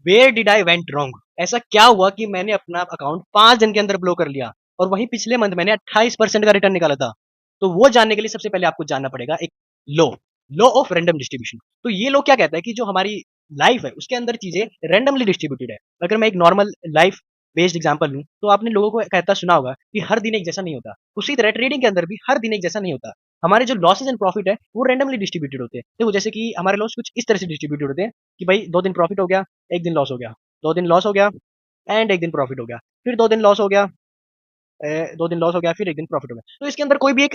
Where did I went wrong, ऐसा क्या हुआ कि मैंने अपना अकाउंट 5 दिन के अंदर ब्लॉक कर लिया, और वहीं पिछले मंथ मैंने 28% का रिटर्न निकाला था। तो वो जानने के लिए सबसे पहले आपको जानना पड़ेगा एक law, law of random distribution. तो ये लॉ क्या कहता है कि जो हमारी लाइफ है उसके अंदर चीजें रैंडमली डिस्ट्रीब्यूटेड है। अगर मैं एक नॉर्मल लाइफ बेस्ड एग्जांपल लूं तो आपने लोगों को कहता सुना होगा कि हर दिन एक जैसा नहीं होता, उसी तरह ट्रेडिंग के अंदर भी हर दिन एक जैसा नहीं होता। हमारे जो लॉसेज एंड प्रॉफिट है वो रैंडमली डिस्ट्रीब्यूटेड होते हैं। देखो जैसे कि हमारे लॉस कुछ इस तरह से डिस्ट्रीब्यूटेड होते हैं कि भाई 2 दिन प्रॉफिट हो गया, एक दिन लॉस हो गया, 2 दिन लॉस हो गया एंड एक दिन प्रॉफिट हो गया, फिर 2 दिन लॉस हो गया, 2 दिन लॉस हो गया, फिर एक दिन प्रॉफिट हो गया। तो इसके अंदर कोई भी एक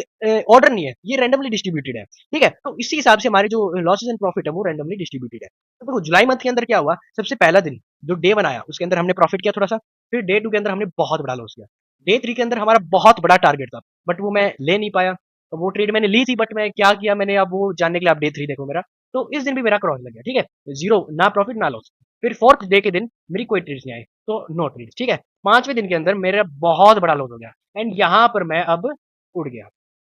ऑर्डर नहीं है, ये रैंडमली डिस्ट्रीब्यूटेड है। ठीक है, तो इसी हिसाब से हमारे जो लॉसेज एंड प्रॉफिट है वो रैंडमली डिस्ट्रीब्यूटेड है। तो देखो जुलाई मंथ के अंदर क्या हुआ, सबसे पहला दिन जो डे 1 आया उसके अंदर हमने प्रॉफिट किया थोड़ा सा, फिर डे 2 के अंदर हमने बहुत बड़ा लॉस किया, डे 3 के अंदर हमारा बहुत बड़ा टारगेट था बट वो मैं ले नहीं पाया। तो वो ट्रेड मैंने ली थी बट मैं क्या किया मैंने, अब वो जानने के लिए आप डे 3 देखो मेरा। तो इस दिन भी मेरा क्रॉस लग गया, ठीक है, जीरो, ना प्रॉफिट ना लॉस। फिर फोर्थ डे के दिन मेरी कोई ट्रेड्स नहीं आई, तो नो ट्रेड्स, ठीक है। 5वें दिन के अंदर मेरा बहुत बड़ा लॉस हो गया एंड यहाँ पर मैं अब उड़ गया,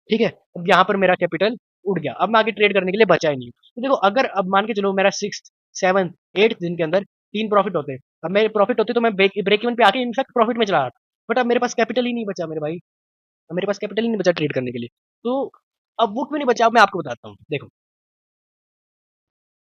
ठीक है। अब यहाँ पर मेरा कैपिटल उड़ गया, अब मैं आगे ट्रेड करने के लिए बचा ही नहीं हूँ। तो देखो अगर अब मान के चलो मेरा 6th 7th 8th दिन के अंदर 3 प्रॉफिट होते, अब मेरे प्रॉफिट होते तो मैं ब्रेक इवन पे आके इनफैक्ट प्रॉफिट में चला रहा था। बट अब मेरे पास कैपिटल ही नहीं बचा मेरे भाई, अब मेरे पास कैपिटल ही नहीं बचा ट्रेड करने के लिए। तो अब वो क्यों नहीं बचा, अब मैं आपको बताता हूँ। देखो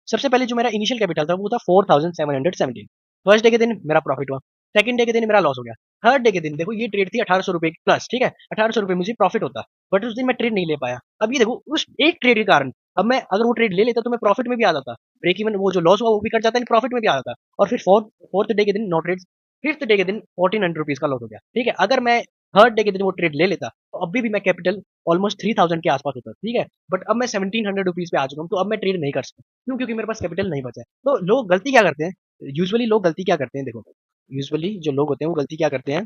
सबसे पहले जो मेरा इनिशियल कैपिटल था वो था 4717। फर्स्ट डे के दिन मेरा प्रॉफिट हुआ, सेकंड डे के दिन मेरा लॉस हो गया, थर्ड डे के दिन देखो ये ट्रेड थी 1800 रुपए की प्लस, ठीक है, 1800 रुपए मुझे प्रॉफिट होता, बट उस दिन मैं ट्रेड नहीं ले पाया। अब ये देखो उस एक ट्रेड के कारण, अब मैं अगर वो ट्रेड ले लेता तो मैं प्रॉफिट में भी आ जाता, ब्रेक इवन वो जो लॉस हुआ वो भी कट जाता, प्रॉफिट में भी आ जाता। और फिर फोर्थ डे के दिन नो ट्रेड, फिफ्थ डे के दिन 1400 रुपीज का लॉस हो गया, ठीक है। अगर मैं थर्ड डे के दिन वो ट्रेड ले लेता तो अभी भी मैं कैपिटल ऑलमोस्ट 3000 के आसपास होता, ठीक है। बट अब मैं 1700 रुपीज पे आ चुका हूँ, तो अब मैं ट्रेड नहीं कर सकता, क्यों, क्योंकि मेरे पास कैपिटल नहीं बचा है। तो लोग गलती क्या करते हैं, यूजुअली लोग गलती क्या करते हैं, देखो यूजुअली जो लोग होते हैं वो गलती क्या करते हैं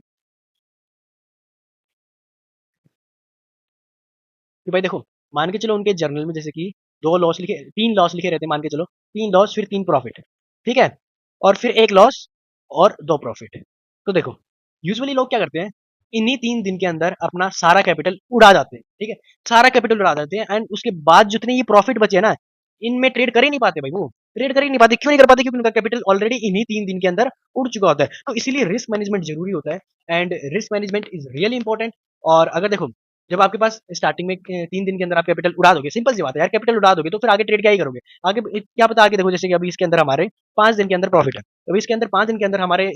कि भाई देखो, मान के चलो उनके जर्नल में जैसे कि 2 लॉस लिखे, 3 लॉस लिखे रहते हैं, मान के चलो 3 लॉस फिर 3 प्रॉफिट, ठीक है, और फिर एक लॉस और 2 प्रॉफिट। तो देखो यूजुअली लोग क्या करते हैं, इन्हीं 3 दिन के अंदर अपना सारा कैपिटल उड़ा जाते हैं, ठीक है, सारा कैपिटल उड़ा देते हैं एंड उसके बाद जितने ये प्रॉफिट बचे हैं ना, इनमें ट्रेड कर ही नहीं पाते भाई, वो ट्रेड कर ही नहीं पाते। क्यों नहीं कर पाते, क्योंकि उनका कैपिटल ऑलरेडी इन्हीं 3 दिन के अंदर उड़ चुका होता है। तो इसीलिए रिस्क मैनेजमेंट जरूरी होता है and risk management is really important. और अगर देखो जब आपके पास स्टार्टिंग में 3 दिन के अंदर आप कैपिटल उड़ा दोगे, सिंपल सी बात है यार, कैपिटल उड़ा दोगे तो फिर आगे ट्रेड क्या ही करोगे। आगे क्या पता, आगे देखो जैसे कि अभी इसके अंदर हमारे 5 दिन के अंदर प्रॉफिट है, अभी इसके अंदर 5 दिन के अंदर हमारे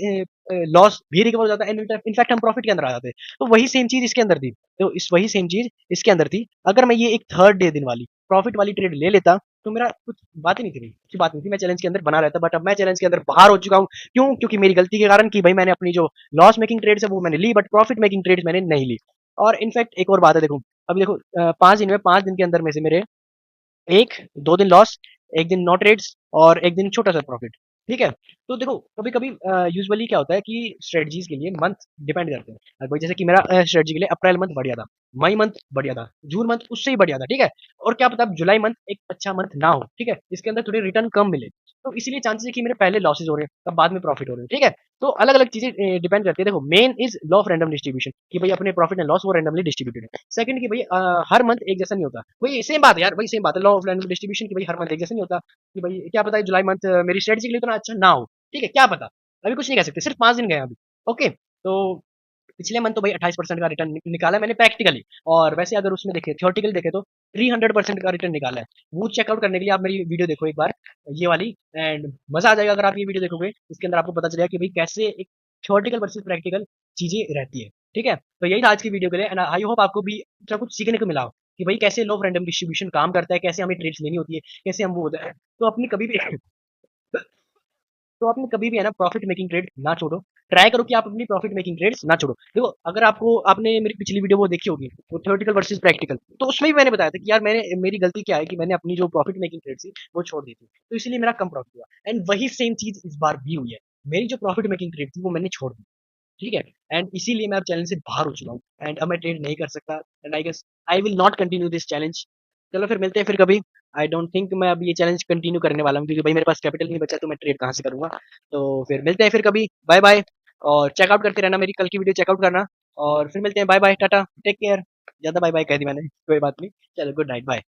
लॉस भी रिकवर हो जाता है, इनफैक्ट हम प्रॉफिट के अंदर आ जाते हैं। तो वही सेम चीज इसके अंदर थी, तो इस वही सेम चीज इसके अंदर थी। अगर मैं ये एक थर्ड डे दिन वाली प्रॉफिट वाली ट्रेड ले लेता तो मेरा कुछ बात ही नहीं थी, कुछ बात नहीं थी, मैं चैलेंज के अंदर बना रहता। बट अब मैं चैलेंज के अंदर बाहर हो चुका हूँ, क्यों, क्योंकि मेरी गलती के कारण कि भाई मैंने अपनी जो लॉस मेकिंग ट्रेड्स है वो मैंने ली, बट प्रॉफिट मेकिंग ट्रेड्स मैंने नहीं ली। और इनफैक्ट एक और बात है, देखो अभी देखो 5 दिन में, 5 दिन के अंदर में से मेरे एक 2 दिन लॉस, एक दिन नॉट ट्रेड्स और एक दिन छोटा सा प्रॉफिट, ठीक है। तो देखो कभी कभी यूजुअली क्या होता है कि स्ट्रेटजीज के लिए मंथ डिपेंड करते हैं। अब भाई जैसे कि मेरा स्ट्रेटजी के लिए अप्रैल मंथ बढ़िया था, मई मंथ बढ़िया था, जून मंथ उससे ही बढ़िया था, ठीक है। और क्या पता अब जुलाई मंथ एक अच्छा मंथ ना हो, ठीक है, इसके अंदर थोड़ी रिटर्न कम मिले, तो इसीलिए चांसेस है कि मेरे पहले लॉसेज हो रहे हैं तब बाद में प्रॉफिट हो रहे हैं, ठीक है। तो अलग अलग चीजें डिपेंड करती है। देखो main is law of random distribution कि भाई अपने प्रॉफिट एंड लॉस वो रैंडमली डिस्ट्रीब्यूटेड है। सेकंड कि भाई हर मंथ एक जैसा नहीं होता, वही सेम बात है यार, वही सेम बात है लॉ ऑफ रैंडम डिस्ट्रीब्यूशन की भाई हर मंथ एक जैसा नहीं होता, कि भाई क्या पता है जुलाई मंथ मेरी स्ट्रेटजी के लिए इतना अच्छा ना हो, ठीक है, क्या पता, अभी कुछ नहीं कह सकते, सिर्फ 5 दिन गए अभी। ओके, तो पिछले मंथ तो भाई 28% का रिटर्न निकाला है मैंने प्रैक्टिकली, और वैसे अगर उसमें देखे थियोरटिकली देखे तो 300% का रिटर्न निकाला है। वो चेकआउट करने के लिए आप मेरी वीडियो देखो एक बार, ये वाली, एंड मजा आ जाएगा अगर आप ये वीडियो देखोगे, इसके अंदर आपको पता चलेगा कि भाई कैसे एक थियोरटिकल वर्सेस प्रैक्टिकल चीजें रहती है, ठीक है। तो यही था आज की वीडियो के लिए एंड आई होप आपको भी कुछ कुछ सीखने को मिला हो कि भाई कैसे लो रैंडम डिस्ट्रीब्यूशन काम करता है, कैसे हमें ट्रेड्स लेनी होती है, कैसे हम वो होता है। तो अपनी कभी भी तो आपने कभी भी है ना प्रॉफिट मेकिंग ट्रेड ना छोड़ो, ट्राई करो कि आप अपनी प्रॉफिट मेकिंग ट्रेड्स ना छोड़ो। देखो अगर आपको, आपने मेरी पिछली वीडियो वो देखी होगी, वो थ्योरेटिकल वर्सेस प्रैक्टिकल, तो उसमें भी मैंने बताया था कि यार मैंने, मेरी गलती क्या है कि मैंने अपनी जो प्रॉफिट मेकिंग ट्रेड थी वो छोड़ दी थी, तो इसलिए मेरा कम प्रॉफिट हुआ एंड वही सेम चीज इस बार भी हुई है, मेरी जो प्रॉफिट मेकिंग ट्रेड थी वो मैंने छोड़ दी, ठीक है। एंड इसीलिए मैं अब चैलेंज से बाहर हो चुका हूँ एंड अब मैं ट्रेड नहीं कर सकता and I guess I will not continue this challenge. चलो फिर मिलते हैं फिर कभी। आई डोंट थिंक मैं अब ये चैलेंज कंटिन्यू करने वाला हूँ, क्योंकि भाई मेरे पास कैपिटल नहीं बचा तो मैं ट्रेड कहाँ से करूंगा। तो फिर मिलते हैं फिर कभी, बाय बाय। और चेकआउट करते रहना, मेरी कल की वीडियो चेकआउट करना, और फिर मिलते हैं, bye bye, tata, take care. ज्यादा बाय बाय कह दी मैंने, कोई बात नहीं, चलो गुड नाइट, बाय।